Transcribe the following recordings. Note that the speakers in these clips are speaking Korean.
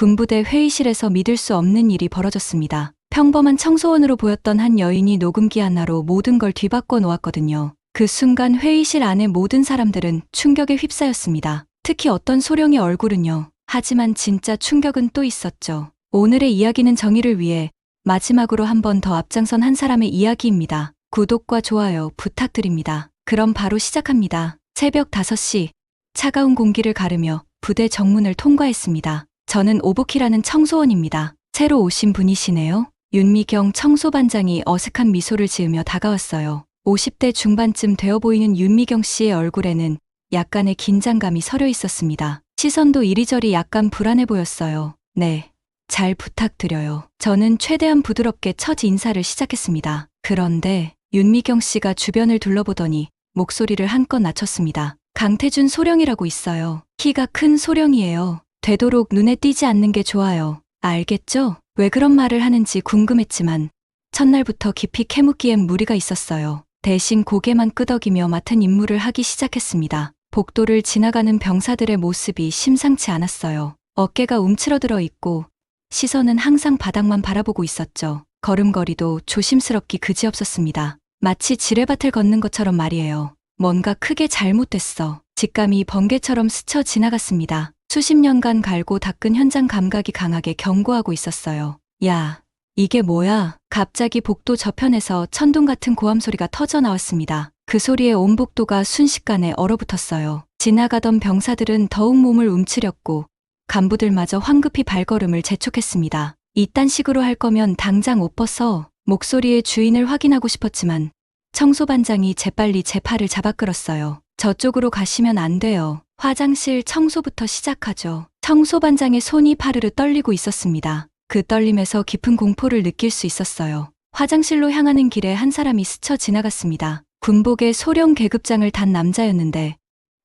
군부대 회의실에서 믿을 수 없는 일이 벌어졌습니다. 평범한 청소원으로 보였던 한 여인이 녹음기 하나로 모든 걸 뒤바꿔 놓았거든요. 그 순간 회의실 안의 모든 사람들은 충격에 휩싸였습니다. 특히 어떤 소령의 얼굴은요. 하지만 진짜 충격은 또 있었죠. 오늘의 이야기는 정의를 위해 마지막으로 한 번 더 앞장선 한 사람의 이야기입니다. 구독과 좋아요 부탁드립니다. 그럼 바로 시작합니다. 새벽 5시, 차가운 공기를 가르며 부대 정문을 통과했습니다. 저는 오보키라는 청소원입니다. 새로 오신 분이시네요. 윤미경 청소반장이 어색한 미소를 지으며 다가왔어요. 50대 중반쯤 되어 보이는 윤미경 씨의 얼굴에는 약간의 긴장감이 서려 있었습니다. 시선도 이리저리 약간 불안해 보였어요. 네, 잘 부탁드려요. 저는 최대한 부드럽게 첫 인사를 시작했습니다. 그런데 윤미경 씨가 주변을 둘러보더니 목소리를 한껏 낮췄습니다. 강태준 소령이라고 있어요. 키가 큰 소령이에요. 되도록 눈에 띄지 않는 게 좋아요. 알겠죠? 왜 그런 말을 하는지 궁금했지만 첫날부터 깊이 캐묻기엔 무리가 있었어요. 대신 고개만 끄덕이며 맡은 임무를 하기 시작했습니다. 복도를 지나가는 병사들의 모습이 심상치 않았어요. 어깨가 움츠러들어 있고 시선은 항상 바닥만 바라보고 있었죠. 걸음걸이도 조심스럽기 그지없었습니다. 마치 지뢰밭을 걷는 것처럼 말이에요. 뭔가 크게 잘못됐어. 직감이 번개처럼 스쳐 지나갔습니다. 수십 년간 갈고 닦은 현장 감각이 강하게 경고하고 있었어요. 야, 이게 뭐야? 갑자기 복도 저편에서 천둥 같은 고함 소리가 터져 나왔습니다. 그 소리에 온 복도가 순식간에 얼어붙었어요. 지나가던 병사들은 더욱 몸을 움츠렸고 간부들마저 황급히 발걸음을 재촉했습니다. 이딴 식으로 할 거면 당장 옷 벗어. 목소리의 주인을 확인하고 싶었지만 청소반장이 재빨리 제 팔을 잡아 끌었어요. 저쪽으로 가시면 안 돼요. 화장실 청소부터 시작하죠. 청소반장의 손이 파르르 떨리고 있었습니다. 그 떨림에서 깊은 공포를 느낄 수 있었어요. 화장실로 향하는 길에 한 사람이 스쳐 지나갔습니다. 군복에 소령 계급장을 단 남자였는데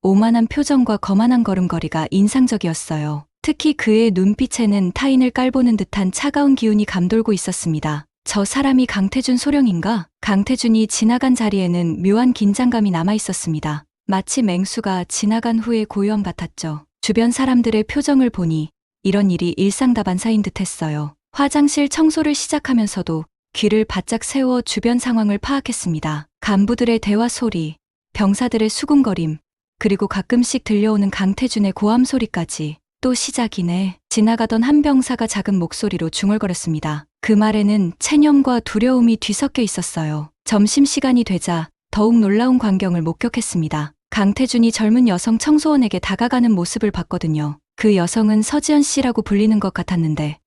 오만한 표정과 거만한 걸음걸이가 인상적이었어요. 특히 그의 눈빛에는 타인을 깔보는 듯한 차가운 기운이 감돌고 있었습니다. 저 사람이 강태준 소령인가? 강태준이 지나간 자리에는 묘한 긴장감이 남아 있었습니다. 마치 맹수가 지나간 후의 고요함 같았죠. 주변 사람들의 표정을 보니 이런 일이 일상다반사인 듯했어요. 화장실 청소를 시작하면서도 귀를 바짝 세워 주변 상황을 파악했습니다. 간부들의 대화 소리, 병사들의 수군거림, 그리고 가끔씩 들려오는 강태준의 고함 소리까지. 또 시작이네. 지나가던 한 병사가 작은 목소리로 중얼거렸습니다. 그 말에는 체념과 두려움이 뒤섞여 있었어요. 점심시간이 되자 더욱 놀라운 광경을 목격했습니다. 강태준이 젊은 여성 청소원에게 다가가는 모습을 봤거든요. 그 여성은 서지연 씨라고 불리는 것 같았는데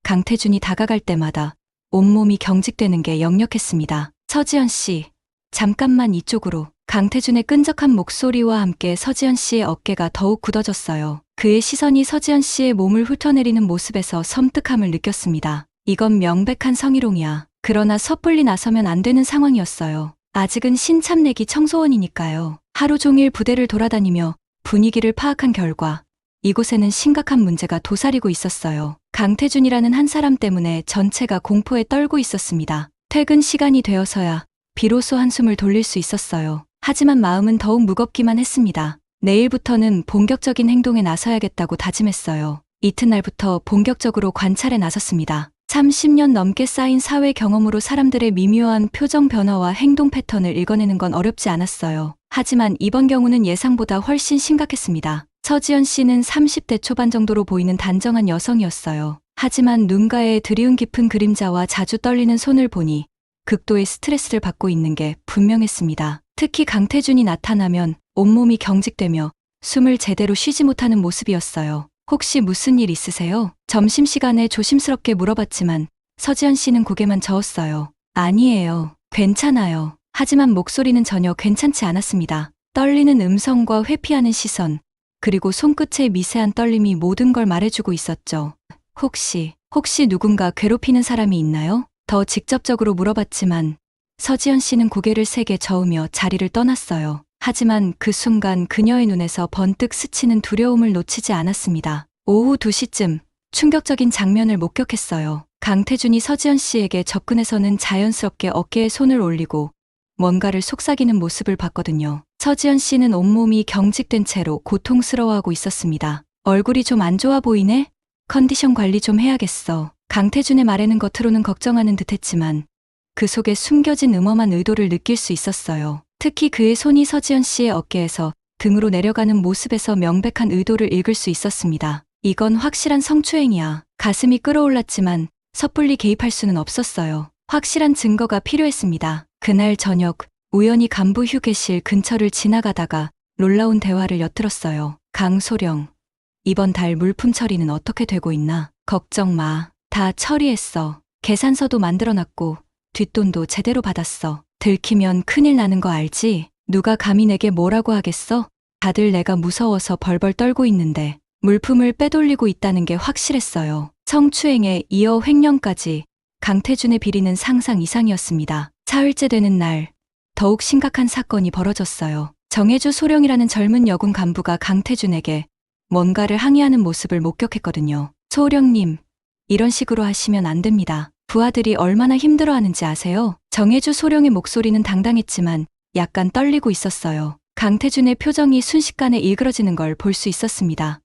강태준이 다가갈 때마다 온몸이 경직되는 게 역력했습니다. 서지연 씨, 잠깐만 이쪽으로. 강태준의 끈적한 목소리와 함께 서지연 씨의 어깨가 더욱 굳어졌어요. 그의 시선이 서지연 씨의 몸을 훑어내리는 모습에서 섬뜩함을 느꼈습니다. 이건 명백한 성희롱이야. 그러나 섣불리 나서면 안 되는 상황이었어요. 아직은 신참내기 청소원이니까요. 하루 종일 부대를 돌아다니며 분위기를 파악한 결과 이곳에는 심각한 문제가 도사리고 있었어요. 강태준이라는 한 사람 때문에 전체가 공포에 떨고 있었습니다. 퇴근 시간이 되어서야 비로소 한숨을 돌릴 수 있었어요. 하지만 마음은 더욱 무겁기만 했습니다. 내일부터는 본격적인 행동에 나서야겠다고 다짐했어요. 이튿날부터 본격적으로 관찰에 나섰습니다. 30년 넘게 쌓인 사회 경험으로 사람들의 미묘한 표정 변화와 행동 패턴을 읽어내는 건 어렵지 않았어요. 하지만 이번 경우는 예상보다 훨씬 심각했습니다. 서지연 씨는 30대 초반 정도로 보이는 단정한 여성이었어요. 하지만 눈가에 드리운 깊은 그림자와 자주 떨리는 손을 보니 극도의 스트레스를 받고 있는 게 분명했습니다. 특히 강태준이 나타나면 온몸이 경직되며 숨을 제대로 쉬지 못하는 모습이었어요. 혹시 무슨 일 있으세요? 점심시간에 조심스럽게 물어봤지만 서지연 씨는 고개만 저었어요. 아니에요. 괜찮아요. 하지만 목소리는 전혀 괜찮지 않았습니다. 떨리는 음성과 회피하는 시선, 그리고 손끝의 미세한 떨림이 모든 걸 말해주고 있었죠. 혹시 누군가 괴롭히는 사람이 있나요? 더 직접적으로 물어봤지만 서지연 씨는 고개를 세게 저으며 자리를 떠났어요. 하지만 그 순간 그녀의 눈에서 번뜩 스치는 두려움을 놓치지 않았습니다. 오후 2시쯤 충격적인 장면을 목격했어요. 강태준이 서지연 씨에게 접근해서는 자연스럽게 어깨에 손을 올리고 뭔가를 속삭이는 모습을 봤거든요. 서지연 씨는 온몸이 경직된 채로 고통스러워하고 있었습니다. 얼굴이 좀 안 좋아 보이네? 컨디션 관리 좀 해야겠어. 강태준의 말에는 겉으로는 걱정하는 듯했지만 그 속에 숨겨진 음험한 의도를 느낄 수 있었어요. 특히 그의 손이 서지연 씨의 어깨에서 등으로 내려가는 모습에서 명백한 의도를 읽을 수 있었습니다. 이건 확실한 성추행이야. 가슴이 끓어올랐지만 섣불리 개입할 수는 없었어요. 확실한 증거가 필요했습니다. 그날 저녁 우연히 간부 휴게실 근처를 지나가다가 놀라운 대화를 엿들었어요. 강소령, 이번 달 물품 처리는 어떻게 되고 있나? 걱정 마. 다 처리했어. 계산서도 만들어놨고 뒷돈도 제대로 받았어. 들키면 큰일 나는 거 알지? 누가 감히 내게 뭐라고 하겠어? 다들 내가 무서워서 벌벌 떨고 있는데 물품을 빼돌리고 있다는 게 확실했어요. 성추행에 이어 횡령까지 강태준의 비리는 상상 이상이었습니다. 사흘째 되는 날 더욱 심각한 사건이 벌어졌어요. 정혜주 소령이라는 젊은 여군 간부가 강태준에게 뭔가를 항의하는 모습을 목격했거든요. 소령님, 이런 식으로 하시면 안 됩니다. 부하들이 얼마나 힘들어하는지 아세요? 정혜주 소령의 목소리는 당당했지만 약간 떨리고 있었어요. 강태준의 표정이 순식간에 일그러지는 걸 볼 수 있었습니다.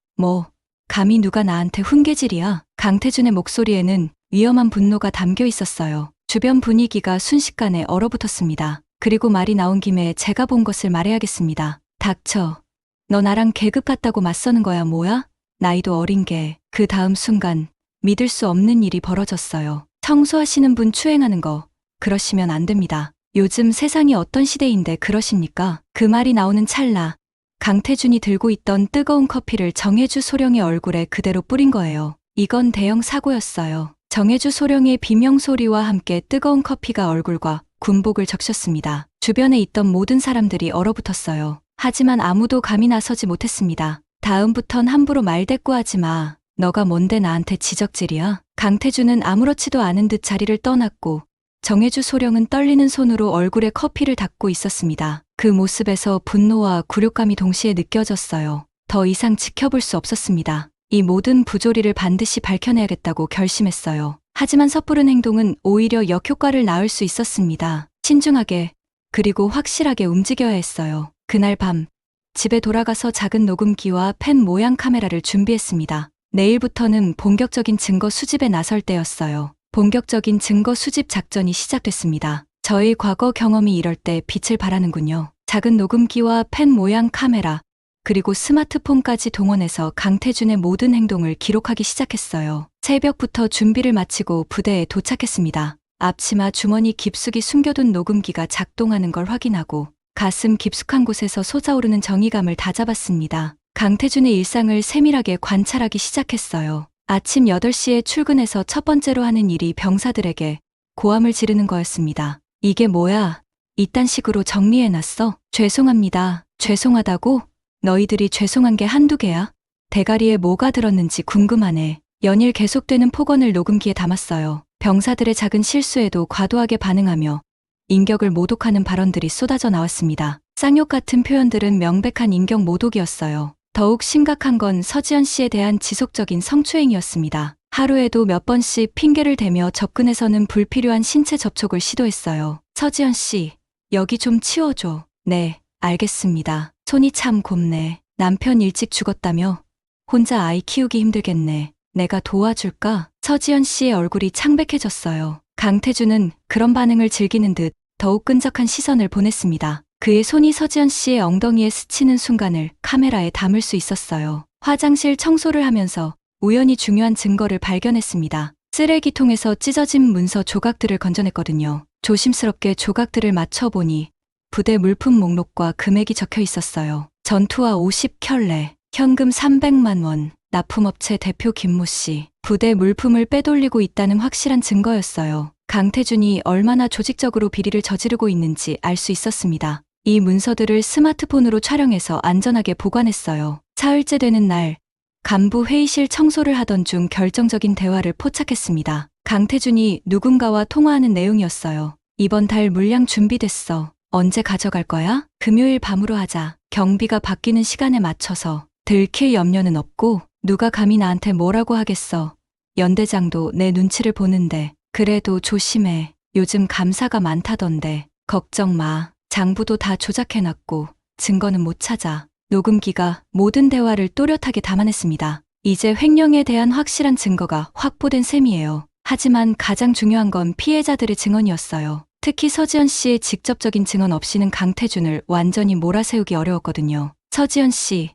감히 누가 나한테 훈계질이야? 강태준의 목소리에는 위험한 분노가 담겨 있었어요. 주변 분위기가 순식간에 얼어붙었습니다. 그리고 말이 나온 김에 제가 본 것을 말해야겠습니다. 닥쳐. 너 나랑 계급 같다고 맞서는 거야 뭐야? 나이도 어린 게. 그 다음 순간 믿을 수 없는 일이 벌어졌어요. 청소하시는 분 추행하는 거 그러시면 안 됩니다. 요즘 세상이 어떤 시대인데 그러십니까? 그 말이 나오는 찰나 강태준이 들고 있던 뜨거운 커피를 정혜주 소령의 얼굴에 그대로 뿌린 거예요. 이건 대형 사고였어요. 정혜주 소령의 비명소리와 함께 뜨거운 커피가 얼굴과 군복을 적셨습니다. 주변에 있던 모든 사람들이 얼어붙었어요. 하지만 아무도 감히 나서지 못했습니다. 다음부턴 함부로 말대꾸하지 마. 너가 뭔데 나한테 지적질이야? 강태준은 아무렇지도 않은 듯 자리를 떠났고 정혜주 소령은 떨리는 손으로 얼굴에 커피를 닦고 있었습니다. 그 모습에서 분노와 굴욕감이 동시에 느껴졌어요. 더 이상 지켜볼 수 없었습니다. 이 모든 부조리를 반드시 밝혀내야겠다고 결심했어요. 하지만 섣부른 행동은 오히려 역효과를 낳을 수 있었습니다. 신중하게 그리고 확실하게 움직여야 했어요. 그날 밤 집에 돌아가서 작은 녹음기와 펜 모양 카메라를 준비했습니다. 내일부터는 본격적인 증거 수집에 나설 때였어요. 본격적인 증거 수집 작전이 시작됐습니다. 저의 과거 경험이 이럴 때 빛을 발하는군요. 작은 녹음기와 펜 모양 카메라, 그리고 스마트폰까지 동원해서 강태준의 모든 행동을 기록하기 시작했어요. 새벽부터 준비를 마치고 부대에 도착했습니다. 앞치마 주머니 깊숙이 숨겨둔 녹음기가 작동하는 걸 확인하고 가슴 깊숙한 곳에서 솟아오르는 정의감을 다잡았습니다. 강태준의 일상을 세밀하게 관찰하기 시작했어요. 아침 8시에 출근해서 첫 번째로 하는 일이 병사들에게 고함을 지르는 거였습니다. 이게 뭐야? 이딴 식으로 정리해놨어? 죄송합니다. 죄송하다고? 너희들이 죄송한 게 한두 개야? 대가리에 뭐가 들었는지 궁금하네. 연일 계속되는 폭언을 녹음기에 담았어요. 병사들의 작은 실수에도 과도하게 반응하며 인격을 모독하는 발언들이 쏟아져 나왔습니다. 쌍욕 같은 표현들은 명백한 인격 모독이었어요. 더욱 심각한 건 서지연 씨에 대한 지속적인 성추행이었습니다. 하루에도 몇 번씩 핑계를 대며 접근해서는 불필요한 신체 접촉을 시도했어요. 서지연 씨, 여기 좀 치워줘. 네, 알겠습니다. 손이 참 곱네. 남편 일찍 죽었다며? 혼자 아이 키우기 힘들겠네. 내가 도와줄까? 서지연 씨의 얼굴이 창백해졌어요. 강태준은 그런 반응을 즐기는 듯 더욱 끈적한 시선을 보냈습니다. 그의 손이 서지연 씨의 엉덩이에 스치는 순간을 카메라에 담을 수 있었어요. 화장실 청소를 하면서 우연히 중요한 증거를 발견했습니다. 쓰레기통에서 찢어진 문서 조각들을 건져냈거든요. 조심스럽게 조각들을 맞춰보니 부대 물품 목록과 금액이 적혀 있었어요. 전투화 50켤레, 현금 300만 원, 납품업체 대표 김모 씨. 부대 물품을 빼돌리고 있다는 확실한 증거였어요. 강태준이 얼마나 조직적으로 비리를 저지르고 있는지 알 수 있었습니다. 이 문서들을 스마트폰으로 촬영해서 안전하게 보관했어요. 사흘째 되는 날, 간부 회의실 청소를 하던 중 결정적인 대화를 포착했습니다. 강태준이 누군가와 통화하는 내용이었어요. 이번 달 물량 준비됐어. 언제 가져갈 거야? 금요일 밤으로 하자. 경비가 바뀌는 시간에 맞춰서. 들킬 염려는 없고 누가 감히 나한테 뭐라고 하겠어. 연대장도 내 눈치를 보는데. 그래도 조심해. 요즘 감사가 많다던데. 걱정 마. 장부도 다 조작해놨고 증거는 못 찾아. 녹음기가 모든 대화를 또렷하게 담아냈습니다. 이제 횡령에 대한 확실한 증거가 확보된 셈이에요. 하지만 가장 중요한 건 피해자들의 증언이었어요. 특히 서지연 씨의 직접적인 증언 없이는 강태준을 완전히 몰아세우기 어려웠거든요. 서지연 씨,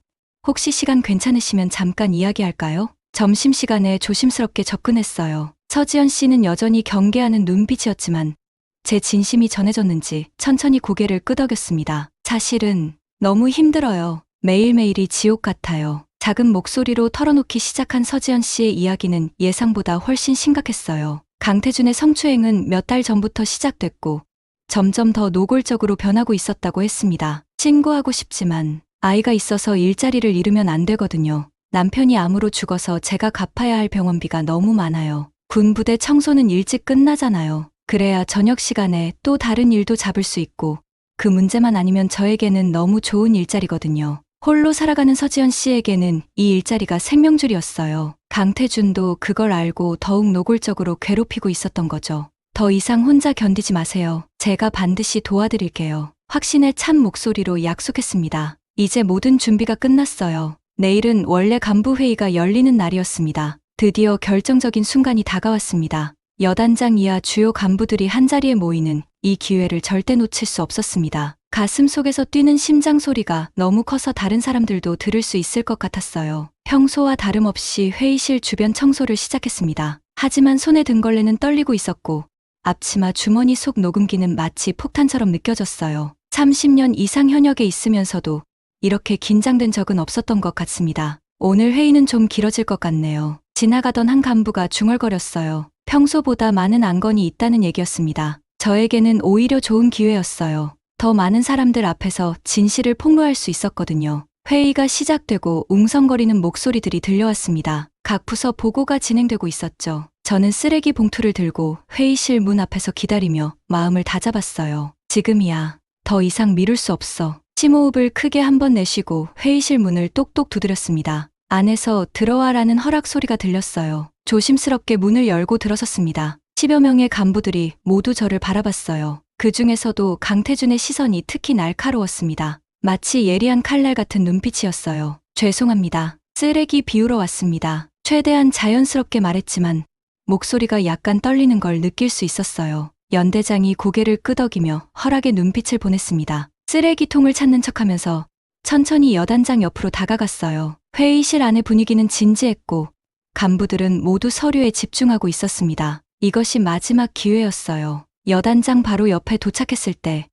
혹시 시간 괜찮으시면 잠깐 이야기할까요? 점심시간에 조심스럽게 접근했어요. 서지연 씨는 여전히 경계하는 눈빛이었지만 제 진심이 전해졌는지 천천히 고개를 끄덕였습니다. 사실은 너무 힘들어요. 매일매일이 지옥 같아요. 작은 목소리로 털어놓기 시작한 서지연 씨의 이야기는 예상보다 훨씬 심각했어요. 강태준의 성추행은 몇 달 전부터 시작됐고 점점 더 노골적으로 변하고 있었다고 했습니다. 신고하고 싶지만 아이가 있어서 일자리를 잃으면 안 되거든요. 남편이 암으로 죽어서 제가 갚아야 할 병원비가 너무 많아요. 군부대 청소는 일찍 끝나잖아요. 그래야 저녁 시간에 또 다른 일도 잡을 수 있고 그 문제만 아니면 저에게는 너무 좋은 일자리거든요. 홀로 살아가는 서지연 씨에게는 이 일자리가 생명줄이었어요. 강태준도 그걸 알고 더욱 노골적으로 괴롭히고 있었던 거죠. 더 이상 혼자 견디지 마세요. 제가 반드시 도와드릴게요. 확신에 찬 목소리로 약속했습니다. 이제 모든 준비가 끝났어요. 내일은 원래 간부회의가 열리는 날이었습니다. 드디어 결정적인 순간이 다가왔습니다. 여단장 이하 주요 간부들이 한자리에 모이는 이 기회를 절대 놓칠 수 없었습니다. 가슴 속에서 뛰는 심장 소리가 너무 커서 다른 사람들도 들을 수 있을 것 같았어요. 평소와 다름없이 회의실 주변 청소를 시작했습니다. 하지만 손에 든 걸레는 떨리고 있었고 앞치마 주머니 속 녹음기는 마치 폭탄처럼 느껴졌어요. 30년 이상 현역에 있으면서도 이렇게 긴장된 적은 없었던 것 같습니다. 오늘 회의는 좀 길어질 것 같네요. 지나가던 한 간부가 중얼거렸어요. 평소보다 많은 안건이 있다는 얘기였습니다. 저에게는 오히려 좋은 기회였어요. 더 많은 사람들 앞에서 진실을 폭로할 수 있었거든요. 회의가 시작되고 웅성거리는 목소리들이 들려왔습니다. 각 부서 보고가 진행되고 있었죠. 저는 쓰레기 봉투를 들고 회의실 문 앞에서 기다리며 마음을 다잡았어요. 지금이야. 더 이상 미룰 수 없어. 심호흡을 크게 한 번 내쉬고 회의실 문을 똑똑 두드렸습니다. 안에서 들어와라는 허락 소리가 들렸어요. 조심스럽게 문을 열고 들어섰습니다. 10여 명의 간부들이 모두 저를 바라봤어요. 그 중에서도 강태준의 시선이 특히 날카로웠습니다. 마치 예리한 칼날 같은 눈빛이었어요. 죄송합니다. 쓰레기 비우러 왔습니다. 최대한 자연스럽게 말했지만 목소리가 약간 떨리는 걸 느낄 수 있었어요. 연대장이 고개를 끄덕이며 허락의 눈빛을 보냈습니다. 쓰레기통을 찾는 척하면서 천천히 여단장 옆으로 다가갔어요. 회의실 안의 분위기는 진지했고 간부들은 모두 서류에 집중하고 있었습니다. 이것이 마지막 기회였어요. 여단장 바로 옆에 도착했을 때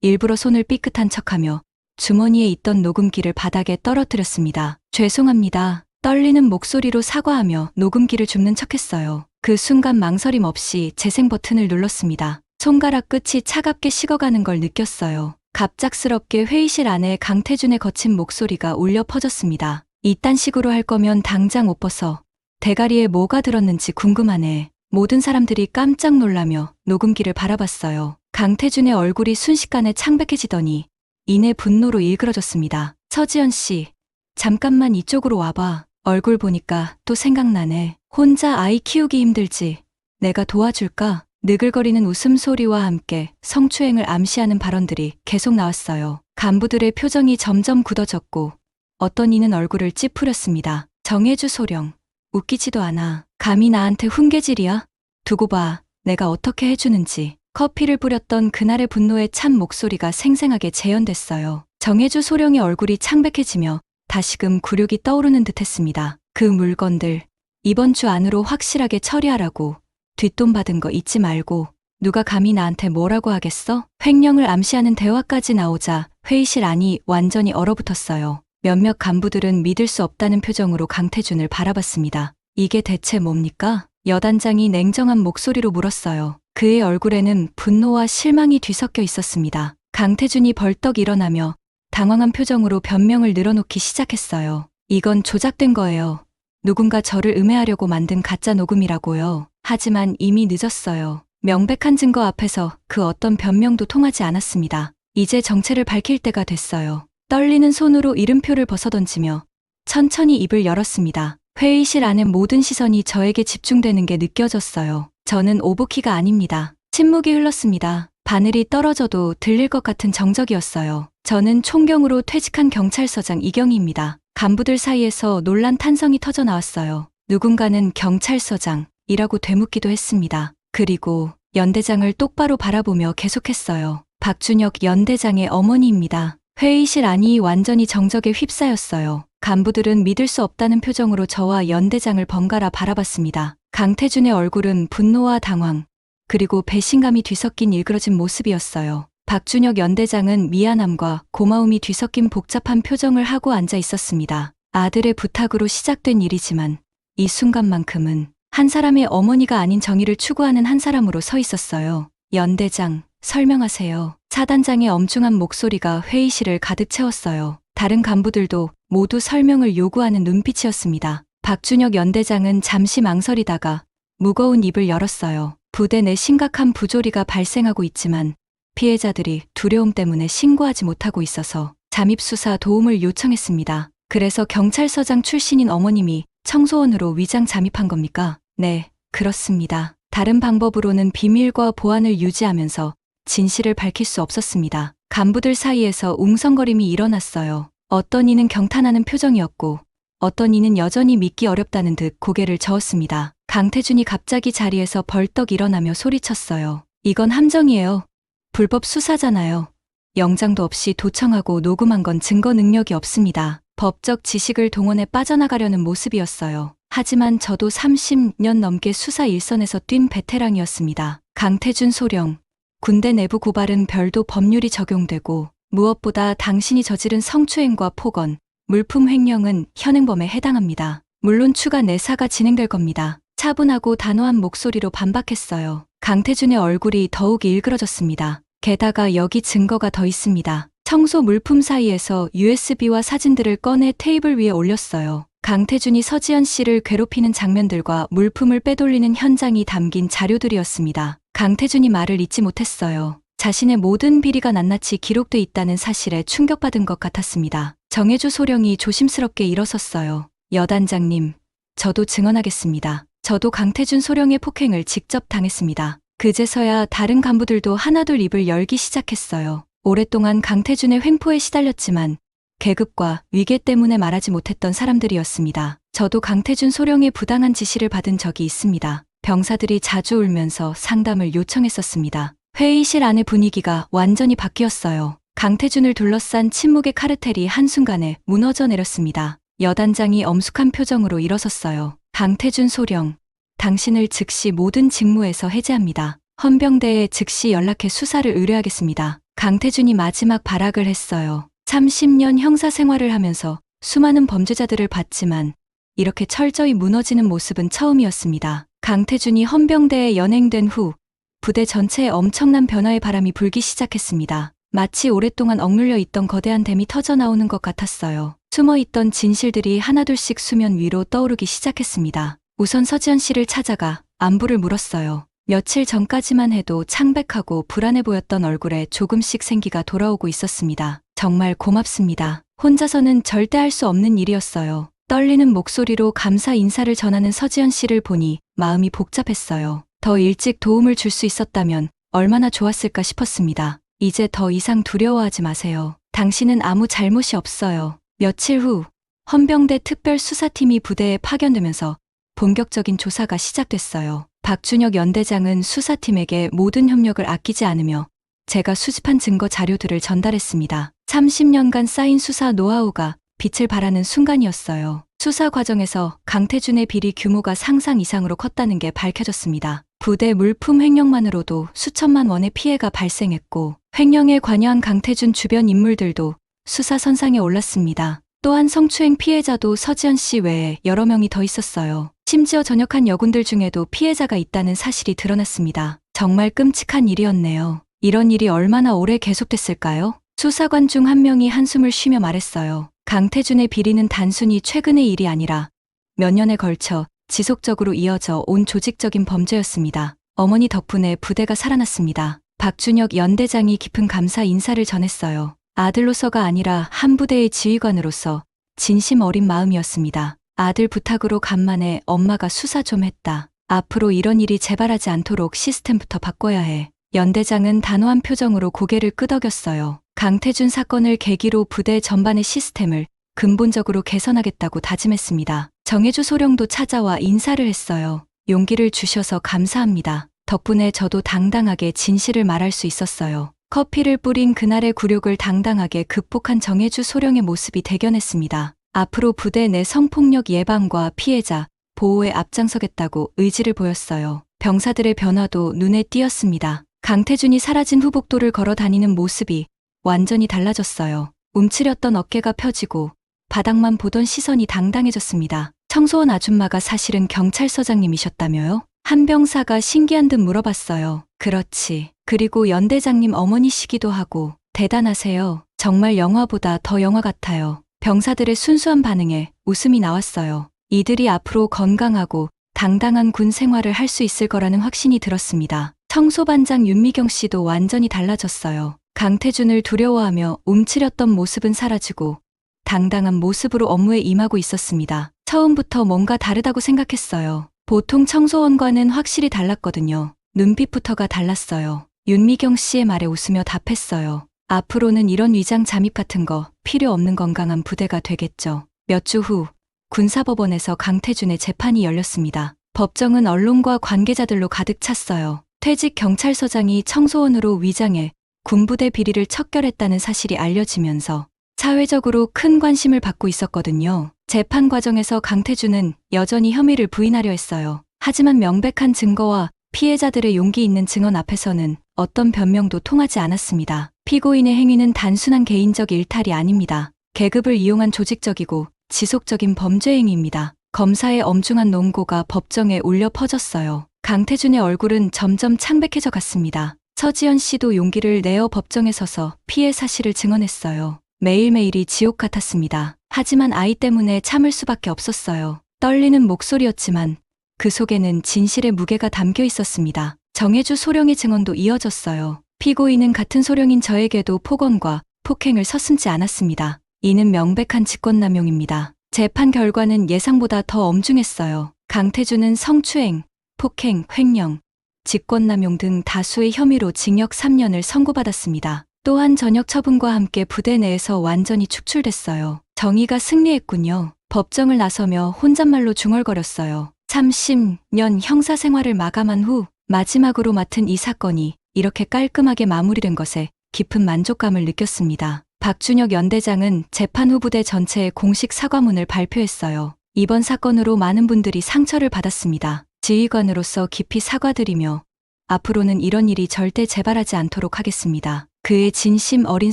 일부러 손을 삐끗한 척하며 주머니에 있던 녹음기를 바닥에 떨어뜨렸습니다. 죄송합니다. 떨리는 목소리로 사과하며 녹음기를 줍는 척했어요. 그 순간 망설임 없이 재생 버튼을 눌렀습니다. 손가락 끝이 차갑게 식어가는 걸 느꼈어요. 갑작스럽게 회의실 안에 강태준의 거친 목소리가 울려 퍼졌습니다. 이딴 식으로 할 거면 당장 옷 벗어. 대가리에 뭐가 들었는지 궁금하네. 모든 사람들이 깜짝 놀라며 녹음기를 바라봤어요. 강태준의 얼굴이 순식간에 창백해지더니 이내 분노로 일그러졌습니다. 서지연 씨, 잠깐만 이쪽으로 와봐. 얼굴 보니까 또 생각나네. 혼자 아이 키우기 힘들지. 내가 도와줄까? 느글거리는 웃음소리와 함께 성추행을 암시하는 발언들이 계속 나왔어요. 간부들의 표정이 점점 굳어졌고 어떤 이는 얼굴을 찌푸렸습니다. 정해주 소령. 웃기지도 않아. 감히 나한테 훈계질이야? 두고 봐. 내가 어떻게 해주는지. 커피를 뿌렸던 그날의 분노에 찬 목소리가 생생하게 재현됐어요. 정해주 소령의 얼굴이 창백해지며 다시금 굴욕이 떠오르는 듯했습니다. 그 물건들 이번 주 안으로 확실하게 처리하라고. 뒷돈 받은 거 잊지 말고. 누가 감히 나한테 뭐라고 하겠어? 횡령을 암시하는 대화까지 나오자 회의실 안이 완전히 얼어붙었어요. 몇몇 간부들은 믿을 수 없다는 표정으로 강태준을 바라봤습니다. 이게 대체 뭡니까? 여단장이 냉정한 목소리로 물었어요. 그의 얼굴에는 분노와 실망이 뒤섞여 있었습니다. 강태준이 벌떡 일어나며 당황한 표정으로 변명을 늘어놓기 시작했어요. 이건 조작된 거예요. 누군가 저를 음해하려고 만든 가짜 녹음이라고요. 하지만 이미 늦었어요. 명백한 증거 앞에서 그 어떤 변명도 통하지 않았습니다. 이제 정체를 밝힐 때가 됐어요. 떨리는 손으로 이름표를 벗어던지며 천천히 입을 열었습니다. 회의실 안의 모든 시선이 저에게 집중되는 게 느껴졌어요. 저는 오보키가 아닙니다. 침묵이 흘렀습니다. 바늘이 떨어져도 들릴 것 같은 정적이었어요. 저는 총경으로 퇴직한 경찰서장 이경희입니다. 간부들 사이에서 논란 탄성이 터져 나왔어요. 누군가는 경찰서장이라고 되묻기도 했습니다. 그리고 연대장을 똑바로 바라보며 계속했어요. 박준혁 연대장의 어머니입니다. 회의실 안이 완전히 정적에 휩싸였어요. 간부들은 믿을 수 없다는 표정으로 저와 연대장을 번갈아 바라봤습니다. 강태준의 얼굴은 분노와 당황, 그리고 배신감이 뒤섞인 일그러진 모습이었어요. 박준혁 연대장은 미안함과 고마움이 뒤섞인 복잡한 표정을 하고 앉아 있었습니다. 아들의 부탁으로 시작된 일이지만 이 순간만큼은 한 사람의 어머니가 아닌 정의를 추구하는 한 사람으로 서 있었어요. 연대장, 설명하세요. 사단장의 엄중한 목소리가 회의실을 가득 채웠어요. 다른 간부들도 모두 설명을 요구하는 눈빛이었습니다. 박준혁 연대장은 잠시 망설이다가 무거운 입을 열었어요. 부대 내 심각한 부조리가 발생하고 있지만 피해자들이 두려움 때문에 신고하지 못하고 있어서 잠입수사 도움을 요청했습니다. 그래서 경찰서장 출신인 어머님이 청소원으로 위장 잠입한 겁니까? 네, 그렇습니다. 다른 방법으로는 비밀과 보안을 유지하면서 진실을 밝힐 수 없었습니다. 간부들 사이에서 웅성거림이 일어났어요. 어떤 이는 경탄하는 표정이었고 어떤 이는 여전히 믿기 어렵다는 듯 고개를 저었습니다. 강태준이 갑자기 자리에서 벌떡 일어나며 소리쳤어요. 이건 함정이에요. 불법 수사잖아요. 영장도 없이 도청하고 녹음한 건 증거 능력이 없습니다. 법적 지식을 동원해 빠져나가려는 모습이었어요. 하지만 저도 30년 넘게 수사 일선에서 뛴 베테랑이었습니다. 강태준 소령, 군대 내부 고발은 별도 법률이 적용되고 무엇보다 당신이 저지른 성추행과 폭언, 물품 횡령은 현행범에 해당합니다. 물론 추가 내사가 진행될 겁니다. 차분하고 단호한 목소리로 반박했어요. 강태준의 얼굴이 더욱 일그러졌습니다. 게다가 여기 증거가 더 있습니다. 청소 물품 사이에서 USB와 사진들을 꺼내 테이블 위에 올렸어요. 강태준이 서지연 씨를 괴롭히는 장면들과 물품을 빼돌리는 현장이 담긴 자료들이었습니다. 강태준이 말을 잇지 못했어요. 자신의 모든 비리가 낱낱이 기록돼 있다는 사실에 충격받은 것 같았습니다. 정혜주 소령이 조심스럽게 일어섰어요. 여단장님, 저도 증언하겠습니다. 저도 강태준 소령의 폭행을 직접 당했습니다. 그제서야 다른 간부들도 하나둘 입을 열기 시작했어요. 오랫동안 강태준의 횡포에 시달렸지만 계급과 위계 때문에 말하지 못했던 사람들이었습니다. 저도 강태준 소령의 부당한 지시를 받은 적이 있습니다. 병사들이 자주 울면서 상담을 요청했었습니다. 회의실 안의 분위기가 완전히 바뀌었어요. 강태준을 둘러싼 침묵의 카르텔이 한순간에 무너져 내렸습니다. 여단장이 엄숙한 표정으로 일어섰어요. 강태준 소령, 당신을 즉시 모든 직무에서 해제합니다. 헌병대에 즉시 연락해 수사를 의뢰하겠습니다. 강태준이 마지막 발악을 했어요. 30년 형사 생활을 하면서 수많은 범죄자들을 봤지만 이렇게 철저히 무너지는 모습은 처음이었습니다. 강태준이 헌병대에 연행된 후 부대 전체에 엄청난 변화의 바람이 불기 시작했습니다. 마치 오랫동안 억눌려 있던 거대한 댐이 터져나오는 것 같았어요. 숨어있던 진실들이 하나둘씩 수면 위로 떠오르기 시작했습니다. 우선 서지연 씨를 찾아가 안부를 물었어요. 며칠 전까지만 해도 창백하고 불안해 보였던 얼굴에 조금씩 생기가 돌아오고 있었습니다. 정말 고맙습니다. 혼자서는 절대 할 수 없는 일이었어요. 떨리는 목소리로 감사 인사를 전하는 서지연 씨를 보니 마음이 복잡했어요. 더 일찍 도움을 줄 수 있었다면 얼마나 좋았을까 싶었습니다. 이제 더 이상 두려워하지 마세요. 당신은 아무 잘못이 없어요. 며칠 후 헌병대 특별수사팀이 부대에 파견되면서 본격적인 조사가 시작됐어요. 박준혁 연대장은 수사팀에게 모든 협력을 아끼지 않으며 제가 수집한 증거 자료들을 전달했습니다. 30년간 쌓인 수사 노하우가 빛을 발하는 순간이었어요. 수사 과정에서 강태준의 비리 규모가 상상 이상으로 컸다는 게 밝혀졌습니다. 부대 물품 횡령만으로도 수천만 원의 피해가 발생했고 횡령에 관여한 강태준 주변 인물들도 수사 선상에 올랐습니다. 또한 성추행 피해자도 서지연 씨 외에 여러 명이 더 있었어요. 심지어 전역한 여군들 중에도 피해자가 있다는 사실이 드러났습니다. 정말 끔찍한 일이었네요. 이런 일이 얼마나 오래 계속됐을까요? 수사관 중 한 명이 한숨을 쉬며 말했어요. 강태준의 비리는 단순히 최근의 일이 아니라 몇 년에 걸쳐 지속적으로 이어져 온 조직적인 범죄였습니다. 어머니 덕분에 부대가 살아났습니다. 박준혁 연대장이 깊은 감사 인사를 전했어요. 아들로서가 아니라 한 부대의 지휘관으로서 진심 어린 마음이었습니다. 아들 부탁으로 간만에 엄마가 수사 좀 했다. 앞으로 이런 일이 재발하지 않도록 시스템부터 바꿔야 해. 연대장은 단호한 표정으로 고개를 끄덕였어요. 강태준 사건을 계기로 부대 전반의 시스템을 근본적으로 개선하겠다고 다짐했습니다. 정혜주 소령도 찾아와 인사를 했어요. 용기를 주셔서 감사합니다. 덕분에 저도 당당하게 진실을 말할 수 있었어요. 커피를 뿌린 그날의 굴욕을 당당하게 극복한 정혜주 소령의 모습이 대견했습니다. 앞으로 부대 내 성폭력 예방과 피해자 보호에 앞장서겠다고 의지를 보였어요. 병사들의 변화도 눈에 띄었습니다. 강태준이 사라진 후 복도를 걸어 다니는 모습이 완전히 달라졌어요. 움츠렸던 어깨가 펴지고 바닥만 보던 시선이 당당해졌습니다. 청소원 아줌마가 사실은 경찰서장님이셨다며요? 한 병사가 신기한 듯 물어봤어요. 그렇지. 그리고 연대장님 어머니시기도 하고. 대단하세요. 정말 영화보다 더 영화 같아요. 병사들의 순수한 반응에 웃음이 나왔어요. 이들이 앞으로 건강하고 당당한 군 생활을 할 수 있을 거라는 확신이 들었습니다. 청소반장 윤미경 씨도 완전히 달라졌어요. 강태준을 두려워하며 움츠렸던 모습은 사라지고 당당한 모습으로 업무에 임하고 있었습니다. 처음부터 뭔가 다르다고 생각했어요. 보통 청소원과는 확실히 달랐거든요. 눈빛부터가 달랐어요. 윤미경 씨의 말에 웃으며 답했어요. 앞으로는 이런 위장 잠입 같은 거 필요 없는 건강한 부대가 되겠죠. 몇 주 후 군사법원에서 강태준의 재판이 열렸습니다. 법정은 언론과 관계자들로 가득 찼어요. 퇴직 경찰서장이 청소원으로 위장해 군부대 비리를 척결했다는 사실이 알려지면서 사회적으로 큰 관심을 받고 있었거든요. 재판 과정에서 강태준은 여전히 혐의를 부인하려 했어요. 하지만 명백한 증거와 피해자들의 용기 있는 증언 앞에서는 어떤 변명도 통하지 않았습니다. 피고인의 행위는 단순한 개인적 일탈이 아닙니다. 계급을 이용한 조직적이고 지속적인 범죄 행위입니다. 검사의 엄중한 논고가 법정에 울려 퍼졌어요. 강태준의 얼굴은 점점 창백해져 갔습니다. 서지연 씨도 용기를 내어 법정에 서서 피해 사실을 증언했어요. 매일매일이 지옥 같았습니다. 하지만 아이 때문에 참을 수밖에 없었어요. 떨리는 목소리였지만 그 속에는 진실의 무게가 담겨 있었습니다. 정혜주 소령의 증언도 이어졌어요. 피고인은 같은 소령인 저에게도 폭언과 폭행을 서슴지 않았습니다. 이는 명백한 직권남용입니다. 재판 결과는 예상보다 더 엄중했어요. 강태준은 성추행, 폭행, 횡령, 직권남용 등 다수의 혐의로 징역 3년을 선고받았습니다. 또한 전역 처분과 함께 부대 내에서 완전히 축출됐어요. 정의가 승리했군요. 법정을 나서며 혼잣말로 중얼거렸어요. 30년 형사 생활을 마감한 후 마지막으로 맡은 이 사건이 이렇게 깔끔하게 마무리된 것에 깊은 만족감을 느꼈습니다. 박준혁 연대장은 재판 후 부대 전체에 공식 사과문을 발표했어요. 이번 사건으로 많은 분들이 상처를 받았습니다. 지휘관으로서 깊이 사과드리며 앞으로는 이런 일이 절대 재발하지 않도록 하겠습니다. 그의 진심 어린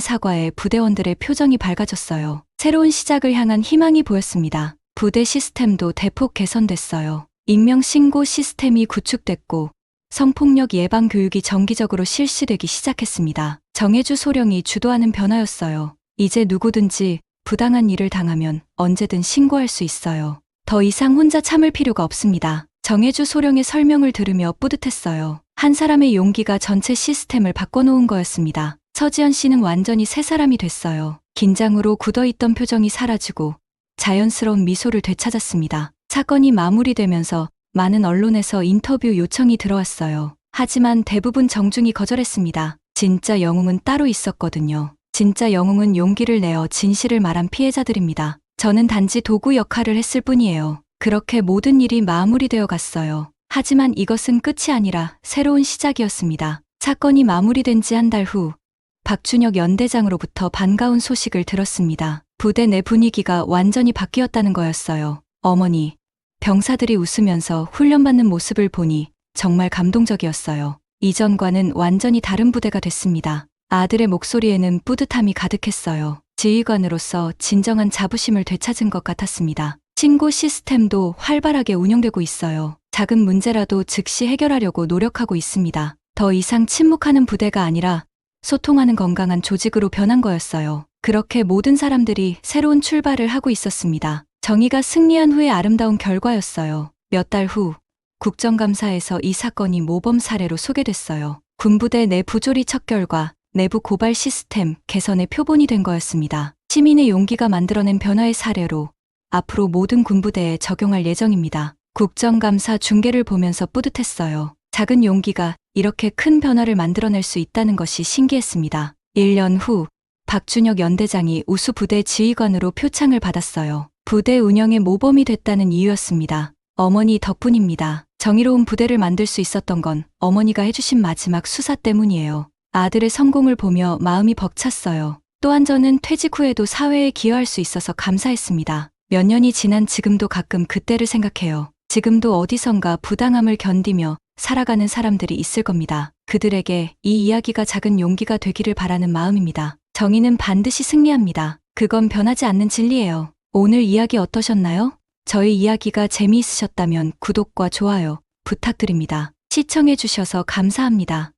사과에 부대원들의 표정이 밝아졌어요. 새로운 시작을 향한 희망이 보였습니다. 부대 시스템도 대폭 개선됐어요. 익명 신고 시스템이 구축됐고 성폭력 예방 교육이 정기적으로 실시되기 시작했습니다. 정혜주 소령이 주도하는 변화였어요. 이제 누구든지 부당한 일을 당하면 언제든 신고할 수 있어요. 더 이상 혼자 참을 필요가 없습니다. 정혜주 소령의 설명을 들으며 뿌듯했어요. 한 사람의 용기가 전체 시스템을 바꿔놓은 거였습니다. 서지연 씨는 완전히 새 사람이 됐어요. 긴장으로 굳어있던 표정이 사라지고 자연스러운 미소를 되찾았습니다. 사건이 마무리되면서 많은 언론에서 인터뷰 요청이 들어왔어요. 하지만 대부분 정중히 거절했습니다. 진짜 영웅은 따로 있었거든요. 진짜 영웅은 용기를 내어 진실을 말한 피해자들입니다. 저는 단지 도구 역할을 했을 뿐이에요. 그렇게 모든 일이 마무리되어 갔어요. 하지만 이것은 끝이 아니라 새로운 시작이었습니다. 사건이 마무리된 지 한 달 후 박준혁 연대장으로부터 반가운 소식을 들었습니다. 부대 내 분위기가 완전히 바뀌었다는 거였어요. 어머니, 병사들이 웃으면서 훈련받는 모습을 보니 정말 감동적이었어요. 이전과는 완전히 다른 부대가 됐습니다. 아들의 목소리에는 뿌듯함이 가득했어요. 지휘관으로서 진정한 자부심을 되찾은 것 같았습니다. 신고 시스템도 활발하게 운영되고 있어요. 작은 문제라도 즉시 해결하려고 노력하고 있습니다. 더 이상 침묵하는 부대가 아니라 소통하는 건강한 조직으로 변한 거였어요. 그렇게 모든 사람들이 새로운 출발을 하고 있었습니다. 정의가 승리한 후의 아름다운 결과였어요. 몇 달 후 국정감사에서 이 사건이 모범 사례로 소개됐어요. 군부대 내 부조리 척결과 내부 고발 시스템 개선의 표본이 된 거였습니다. 시민의 용기가 만들어낸 변화의 사례로 앞으로 모든 군부대에 적용할 예정입니다. 국정감사 중계를 보면서 뿌듯했어요. 작은 용기가 이렇게 큰 변화를 만들어낼 수 있다는 것이 신기했습니다. 1년 후 박준혁 연대장이 우수 부대 지휘관으로 표창을 받았어요. 부대 운영의 모범이 됐다는 이유였습니다. 어머니 덕분입니다. 정의로운 부대를 만들 수 있었던 건 어머니가 해주신 마지막 수사 때문이에요. 아들의 성공을 보며 마음이 벅찼어요. 또한 저는 퇴직 후에도 사회에 기여할 수 있어서 감사했습니다. 몇 년이 지난 지금도 가끔 그때를 생각해요. 지금도 어디선가 부당함을 견디며 살아가는 사람들이 있을 겁니다. 그들에게 이 이야기가 작은 용기가 되기를 바라는 마음입니다. 정의는 반드시 승리합니다. 그건 변하지 않는 진리예요. 오늘 이야기 어떠셨나요? 저희 이야기가 재미있으셨다면 구독과 좋아요 부탁드립니다. 시청해주셔서 감사합니다.